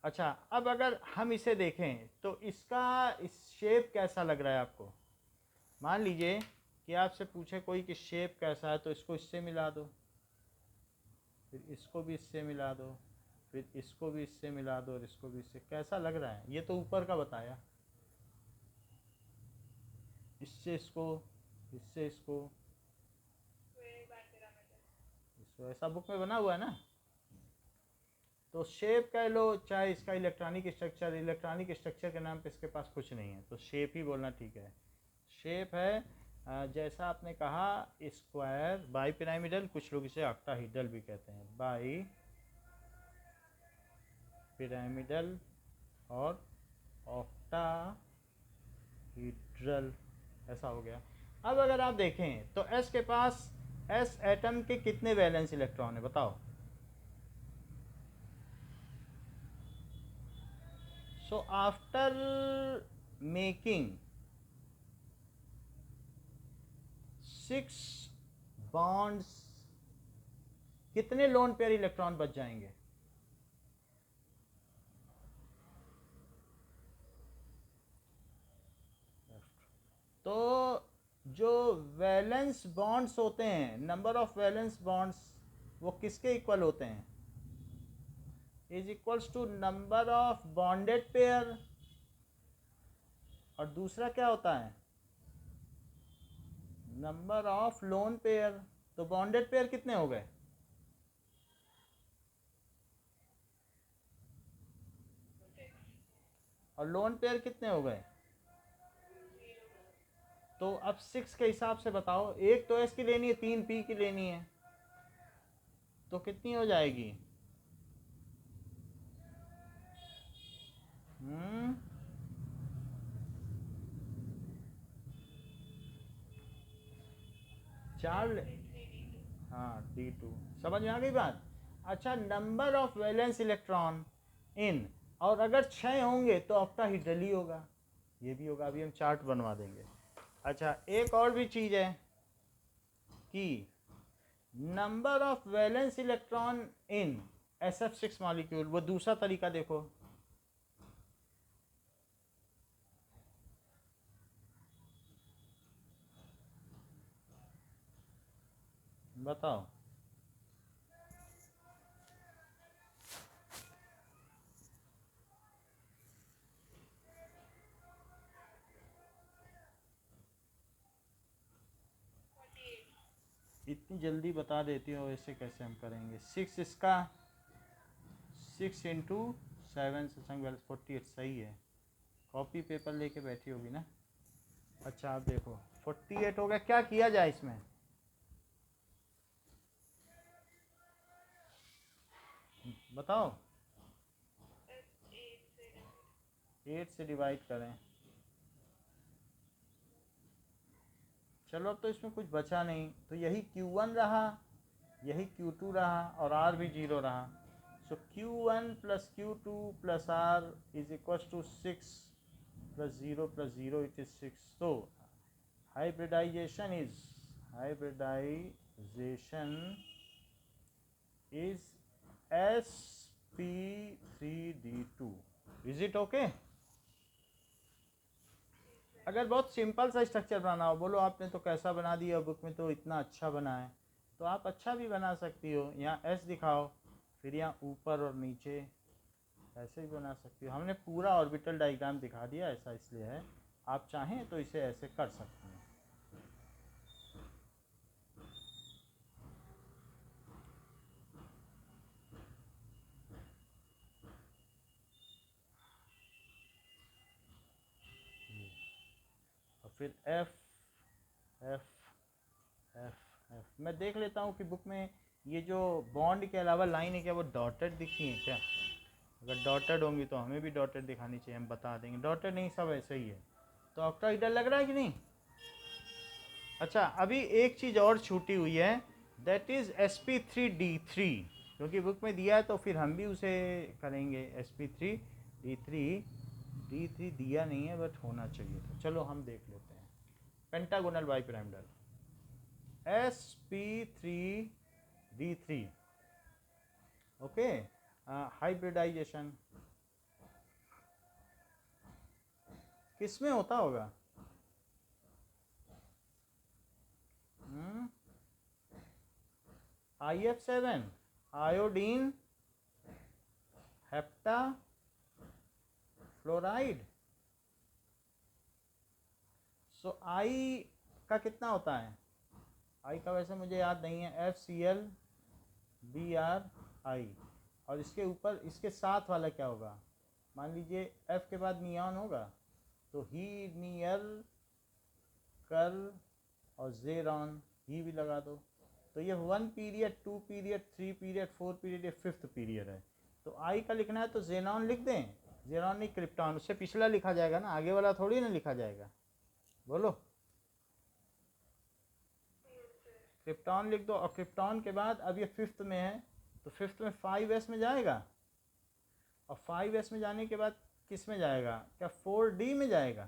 अच्छा, अब अगर हम इसे देखें तो इसका इस शेप कैसा लग रहा है आपको? मान लीजिए कि आपसे पूछे कोई कि शेप कैसा है, तो इसको इससे मिला दो, फिर इसको भी इससे मिला दो, फिर इसको भी इससे मिला दो और इसको भी इससे, कैसा लग रहा है? ये तो ऊपर का बताया, इससे इसको, इससे इसको, इसको, ऐसा बुक में बना हुआ है ना। तो शेप कह लो, चाहे इसका इलेक्ट्रॉनिक स्ट्रक्चर के नाम पे इसके पास कुछ नहीं है, तो शेप ही बोलना ठीक है। शेप है जैसा आपने कहा स्क्वायर, बाई पिरामिडल, कुछ लोग इसे ऑक्टाहेड्रल भी कहते हैं, बाई पिरामिडल और ऑक्टाहेड्रल, ऐसा हो गया। अब अगर आप देखें तो एस के पास, एस एटम के कितने वैलेंस इलेक्ट्रॉन है बताओ? So after making 6 bonds, कितने लोन पेयर इलेक्ट्रॉन बच जाएंगे? तो जो वैलेंस बॉन्ड्स होते हैं, नंबर ऑफ वैलेंस बॉन्ड्स, वो किसके इक्वल होते हैं? Is equals to number of bonded pair, और दूसरा क्या होता है? Number of lone pair. तो बॉन्डेड पेयर कितने हो गए? और लोन पेयर कितने हो गए? तो अब 6 के हिसाब से बताओ, एक तो एस की लेनी है, 3 पी की लेनी है, तो कितनी हो जाएगी? हम्म, 4, हाँ D2, समझ में आ गई बात? अच्छा, number of valence electron in, और अगर 6 होंगे तो ऑक्टाहेड्रल ही होगा, ये भी होगा, अभी हम चार्ट बनवा देंगे। अच्छा, एक और भी चीज़ है कि number of valence electron in SF6 molecule, वो दूसरा तरीका देखो। बताओ। इतनी जल्दी बता देती हो, ऐसे कैसे हम करेंगे? 6 इसका, 6 × 7 से संग 48, सही है। कॉपी पेपर लेके बैठी होगी ना। अच्छा, आप देखो 48 हो गया, क्या किया जाए इसमें? बताओ। 8 से डिवाइड करें। चलो, अब तो इसमें कुछ बचा नहीं, तो यही Q1 रहा, यही Q2 रहा, और R भी 0 रहा। सो Q1 + Q2 + R is equal to 6 + 0 + 0, it is 6। तो hybridization is sp3d2। Is it okay? अगर बहुत सिंपल सा स्ट्रक्चर बनाना हो, बोलो आपने तो कैसा बना दिया, बुक में तो इतना अच्छा बना है, तो आप अच्छा भी बना सकती हो। यहाँ एस दिखाओ, फिर यहाँ ऊपर और नीचे, ऐसे भी बना सकती हो। हमने पूरा ऑर्बिटल डायग्राम दिखा दिया, ऐसा इसलिए है, आप चाहें तो इसे ऐसे कर सकते हैं। और फिर एफ एफ एफ एफ, मैं देख लेता हूँ कि बुक में ये जो बॉन्ड के अलावा लाइन है क्या, वो डॉटेड दिखती है क्या? अगर डॉटेड होंगी तो हमें भी डॉटेड दिखानी चाहिए, हम बता देंगे। डॉटेड नहीं, सब ऐसे ही है। तो ऑक्टाहेड्रल लग रहा है कि नहीं? अच्छा, अभी एक चीज़ और छूटी हुई है, दैट इज़ sp3d3, क्योंकि बुक में दिया है तो फिर हम भी उसे करेंगे। sp3d3, d3 दिया नहीं है बट होना चाहिए था, चलो हम देख लेते हैं। Pentagonal bipyramidal sp3d3, okay. Hybridisation, किस में होता होगा? IF7 iodine hepta fluoride. So I का कितना होता है? आई का वैसे मुझे याद नहीं है, FCl Br और इसके ऊपर इसके साथ वाला क्या होगा? मान लीजिए F के बाद नियॉन होगा तो ही नियर कर और जेरॉन ही भी लगा दो। तो ये 1 पीरियड 2 पीरियड 3 पीरियड 4 पीरियड ये 5th पीरियड है। तो आई का लिखना है तो जेनॉन लिख दें, जेनॉन नहीं क्रिप्टॉन, उससे पिछला लिखा जाएगा ना, आगे वाला थोड़ी ना लिखा जाएगा। बोलो क्रिप्टॉन लिख दो। और क्रिप्टॉन के बाद अब ये 5th में है तो 5th में 5s में जाएगा और 5s में जाने के बाद किस में जाएगा? क्या 4d में जाएगा?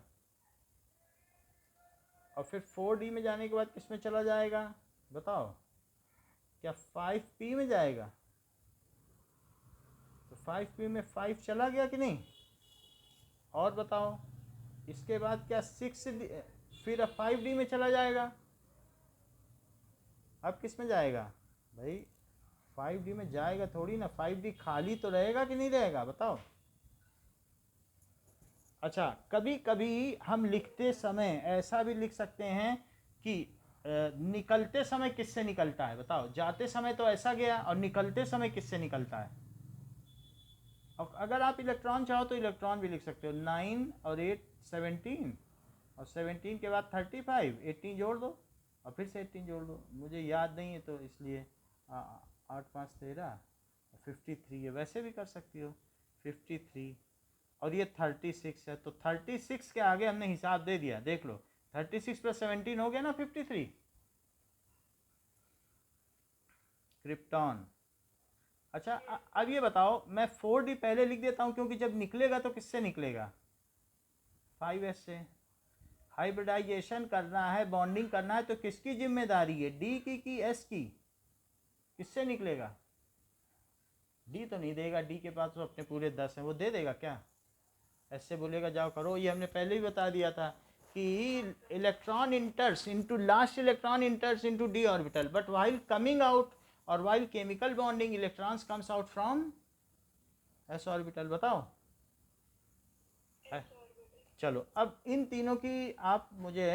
और फिर 4d में जाने के बाद किस में चला जाएगा बताओ? क्या 5p में जाएगा? तो 5p में 5 चला गया कि नहीं? और बताओ इसके बाद क्या 6 फिर अब 5d में चला जाएगा। अब किस में जाएगा भाई? 5d में जाएगा थोड़ी ना, 5d खाली तो रहेगा कि नहीं रहेगा बताओ? अच्छा कभी कभी हम लिखते समय ऐसा भी लिख सकते हैं कि निकलते समय किससे निकलता है बताओ? जाते समय तो ऐसा गया और निकलते समय किससे निकलता है? और अगर आप इलेक्ट्रॉन चाहो तो इलेक्ट्रॉन भी लिख सकते हो। 9 और 8 17 और 17 के बाद 35 18 जोड़ दो और फिर से 18 जोड़ दो। मुझे याद नहीं है तो इसलिए 8 5 13 53 है। वैसे भी कर सकती हो 53 और ये 36 है तो 36 के आगे हमने हिसाब दे दिया। देख लो 36 + 17 हो गया ना 53 क्रिप्टॉन। अच्छा अब ये बताओ मैं 4d पहले लिख देता हूँ क्योंकि जब निकलेगा तो किससे निकलेगा? 5s से। हाइब्रिडाइजेशन करना है, बॉन्डिंग करना है तो किसकी जिम्मेदारी है? डी की एस की? किससे निकलेगा? डी तो नहीं देगा, डी के पास तो अपने पूरे 10 हैं, वो दे देगा क्या? ऐसे बोलेगा जाओ करो। ये हमने पहले ही बता दिया था कि electron इंटर्स into last electron इंटर्स into D orbital but while coming out और while chemical bonding electrons comes out from s orbital। बताओ है? चलो अब इन तीनों की आप मुझे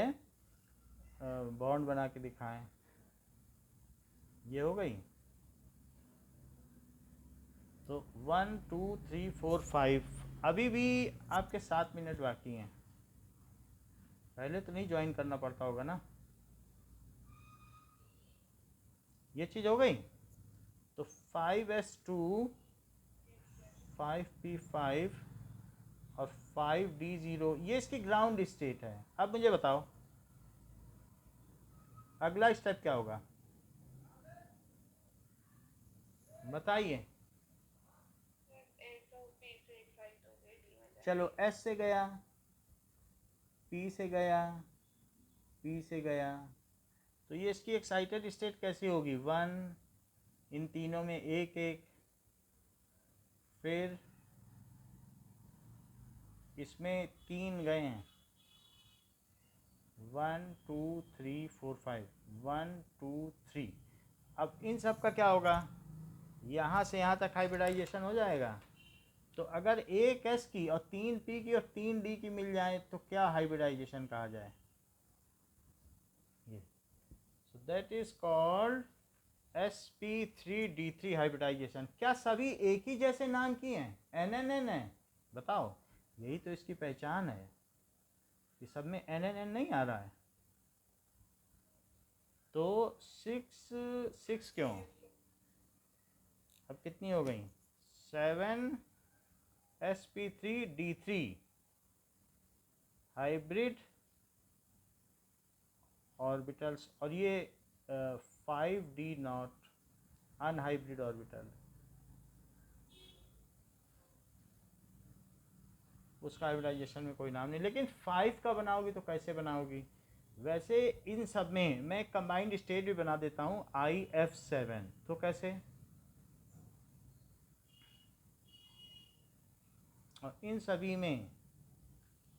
बॉन्ड बना के दिखाएं। ये हो गई तो 1 2 3 4 5 अभी भी आपके 7 मिनट बाकी हैं। पहले तो नहीं ज्वाइन करना पड़ता होगा ना। ये चीज़ हो गई तो 5s2 5p5 और 5d0 ये इसकी ग्राउंड स्टेट है। अब मुझे बताओ अगला स्टेप क्या होगा? बताइए। चलो s से गया, p से गया, p से गया तो ये इसकी एक्साइटेड स्टेट कैसी होगी? 1 इन तीनों में एक एक, फिर इसमें 3 गए हैं 1 2 3 4 5 1 2 3। अब इन सब का क्या होगा? यहाँ से यहाँ तक हाइब्रिडाइजेशन हो जाएगा। तो अगर एक एस की और 3 पी की और 3 डी की मिल जाए तो क्या हाइब्रिडाइजेशन कहा जाए? ये so that is called sp3d3 hybridization. क्या सभी एक ही जैसे नाम की हैं? NNN है? बताओ यही तो इसकी पहचान है कि सब में NNN नहीं आ रहा है। तो 6 क्यों? अब कितनी हो गई? 7 sp3d3 हाइब्रिड ऑर्बिटल्स और ये 5d0 अनहाइब्रिड ऑर्बिटल। उसका हाइब्रिडाइजेशन में कोई नाम नहीं, लेकिन 5 का बनाओगी तो कैसे बनाओगी? वैसे इन सब में मैं कंबाइंड स्टेट भी बना देता हूँ IF7। तो कैसे? और इन सभी में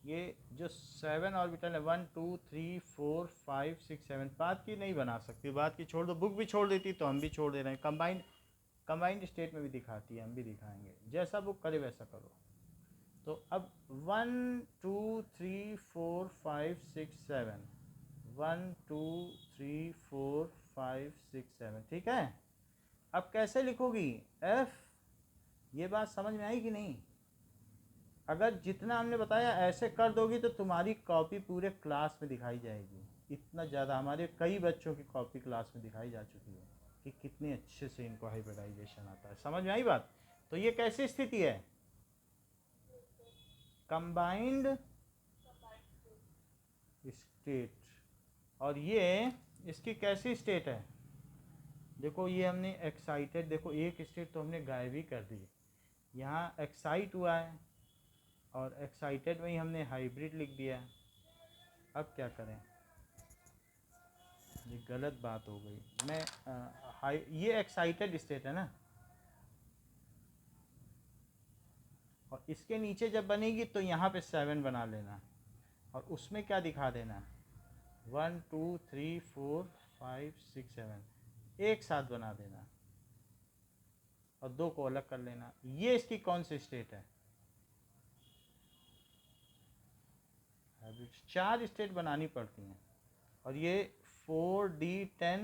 ये जो 7 ऑर्बिटल है 1 2 3 4 5 6 7, बाद की नहीं बना सकती, बाद की छोड़ दो, बुक भी छोड़ देती तो हम भी छोड़ दे रहे हैं। कंबाइंड स्टेट में भी दिखाती है, हम भी दिखाएंगे, जैसा बुक करे वैसा करो। तो अब 1 2 3 4 5 6 7, 1 2 3 4 5 6 7, ठीक है। अब कैसे लिखोगी एफ, ये बात समझ में आई कि नहीं? अगर जितना हमने बताया ऐसे कर दोगी तो तुम्हारी कॉपी पूरे क्लास में दिखाई जाएगी। इतना ज़्यादा हमारे कई बच्चों की कॉपी क्लास में दिखाई जा चुकी है कि कितने अच्छे से इनको हाइब्रिडाइजेशन आता है। समझ में आई बात? तो ये कैसी स्थिति है? Combined state. और ये इसकी कैसी स्टेट है? देखो ये हमने एक्साइटेड, देखो एक स्टेट तो हमने गायब ही कर दी, यहाँ एक्साइट हुआ है और एक्साइटेड में ही हमने हाइब्रिड लिख दिया। अब क्या करें? ये गलत बात हो गई। मैं ये एक्साइटेड स्टेट है ना, और इसके नीचे जब बनेगी तो यहाँ पे 7 बना लेना और उसमें क्या दिखा देना, 1 2 3 4 5 6 7 एक साथ बना देना और 2 को अलग कर लेना। ये इसकी कौन सी स्टेट है? 4 स्टेट बनानी पड़ती हैं और ये 4D10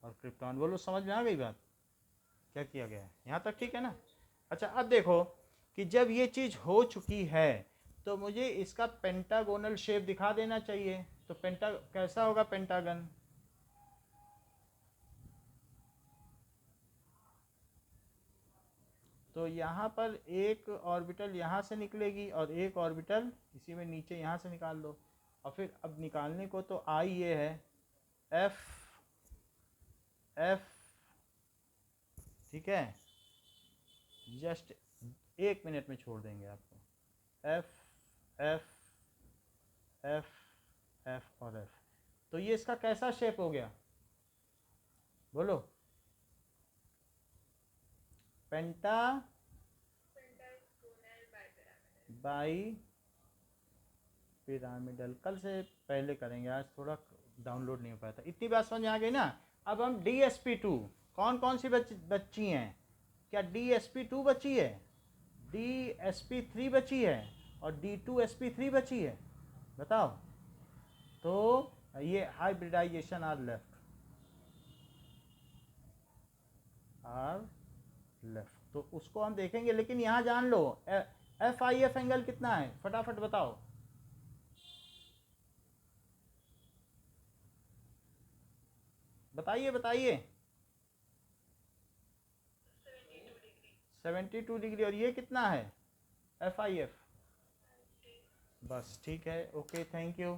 और क्रिप्टॉन। बोलो समझ में आ गई बात? क्या किया गया है यहाँ तक? ठीक है ना? अच्छा अब देखो कि जब ये चीज़ हो चुकी है तो मुझे इसका पेंटागोनल शेप दिखा देना चाहिए। तो पेंटा कैसा होगा? पेंटागन तो यहाँ पर एक ऑर्बिटल यहाँ से निकलेगी और एक ऑर्बिटल इसी में नीचे यहाँ से निकाल लो। और फिर अब निकालने को तो आई ये है एफ एफ, ठीक है, जस्ट 1 मिनट में छोड़ देंगे आपको। एफ एफ एफ एफ और एफ, तो ये इसका कैसा शेप हो गया? बोलो। पेंटा बाई पिरामिडल। कल से पहले करेंगे, आज थोड़ा डाउनलोड नहीं हो पाया था। इतनी बात समझ में आ गई ना? अब हम DSP2, कौन कौन सी बच्ची हैं? क्या DSP2 बची है, DSP3 बची है और D2SP3 बची है? बताओ। तो ये हाइब्रिडाइजेशन आर लेफ्ट, तो उसको हम देखेंगे। लेकिन यहाँ जान लो FIF एंगल कितना है, फटाफट बताओ। बताइए बताइए। 72 डिग्री। और ये कितना है FIF? बस ठीक है, ओके, थैंक यू।